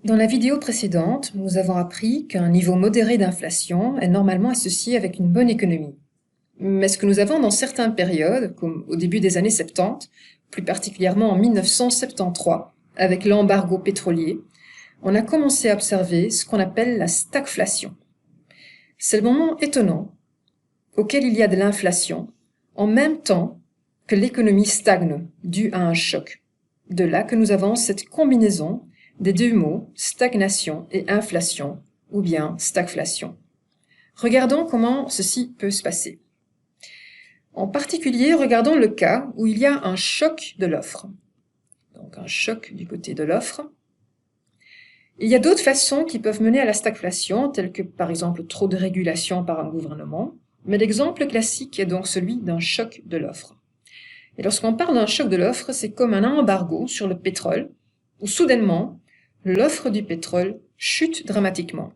Dans la vidéo précédente, nous avons appris qu'un niveau modéré d'inflation est normalement associé avec une bonne économie. Mais ce que nous avons dans certaines périodes, comme au début des années 70, plus particulièrement en 1973, avec l'embargo pétrolier, on a commencé à observer ce qu'on appelle la stagflation. C'est le moment étonnant auquel il y a de l'inflation, en même temps que l'économie stagne, due à un choc. De là que nous avons cette combinaison des deux mots stagnation et inflation, ou bien stagflation. Regardons comment ceci peut se passer. En particulier, regardons le cas où il y a un choc de l'offre. Donc un choc du côté de l'offre. Il y a d'autres façons qui peuvent mener à la stagflation, telles que par exemple trop de régulation par un gouvernement, mais l'exemple classique est donc celui d'un choc de l'offre. Et lorsqu'on parle d'un choc de l'offre, c'est comme un embargo sur le pétrole, où soudainement, l'offre du pétrole chute dramatiquement.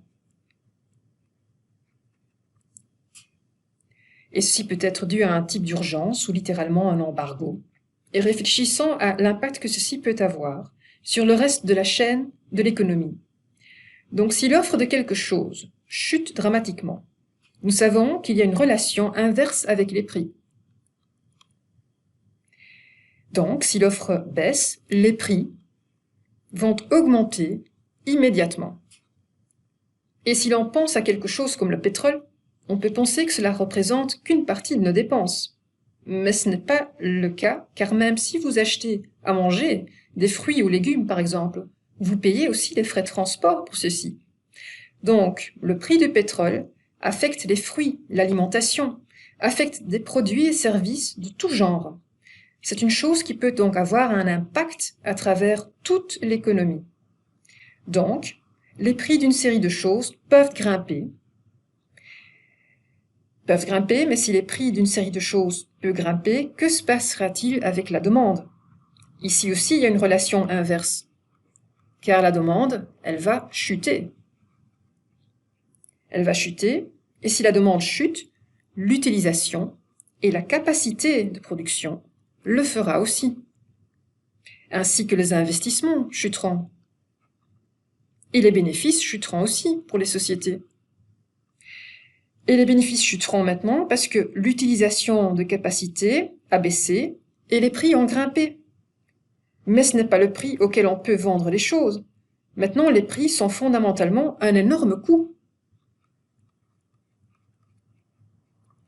Et ceci peut être dû à un type d'urgence ou littéralement un embargo. Et réfléchissons à l'impact que ceci peut avoir sur le reste de la chaîne de l'économie. Donc si l'offre de quelque chose chute dramatiquement, nous savons qu'il y a une relation inverse avec les prix. Donc si l'offre baisse, les prix vont augmenter immédiatement. Et si l'on pense à quelque chose comme le pétrole, on peut penser que cela représente qu'une partie de nos dépenses. Mais ce n'est pas le cas, car même si vous achetez à manger des fruits ou légumes par exemple, vous payez aussi les frais de transport pour ceci. Donc, le prix du pétrole affecte les fruits, l'alimentation, affecte des produits et services de tout genre. C'est une chose qui peut donc avoir un impact à travers toute l'économie. Donc, les prix d'une série de choses peuvent grimper, mais si les prix d'une série de choses peuvent grimper, que se passera-t-il avec la demande? Ici aussi, il y a une relation inverse, car la demande, elle va chuter. Elle va chuter, et si la demande chute, l'utilisation et la capacité de production le fera aussi, ainsi que les investissements chuteront. Et les bénéfices chuteront aussi pour les sociétés. Et les bénéfices chuteront maintenant parce que l'utilisation de capacité a baissé et les prix ont grimpé. Mais ce n'est pas le prix auquel on peut vendre les choses. Maintenant, les prix sont fondamentalement un énorme coût.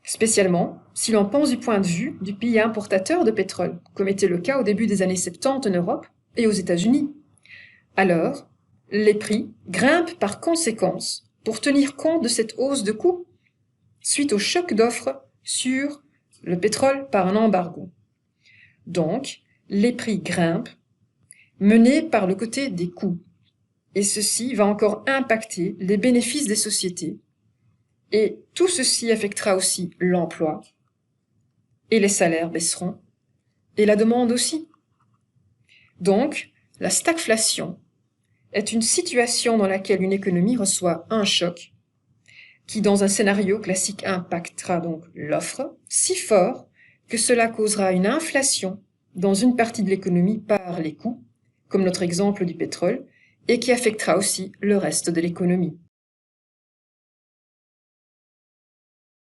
Spécialement si l'on pense du point de vue du pays importateur de pétrole, comme était le cas au début des années 70 en Europe et aux États-Unis. Alors, les prix grimpent par conséquence pour tenir compte de cette hausse de coûts suite au choc d'offres sur le pétrole par un embargo. Donc, les prix grimpent, menés par le côté des coûts. Et ceci va encore impacter les bénéfices des sociétés. Et tout ceci affectera aussi l'emploi. Et les salaires baisseront. Et la demande aussi. Donc, la stagflation est une situation dans laquelle une économie reçoit un choc qui, dans un scénario classique, impactera donc l'offre si fort que cela causera une inflation dans une partie de l'économie par les coûts, comme notre exemple du pétrole, et qui affectera aussi le reste de l'économie.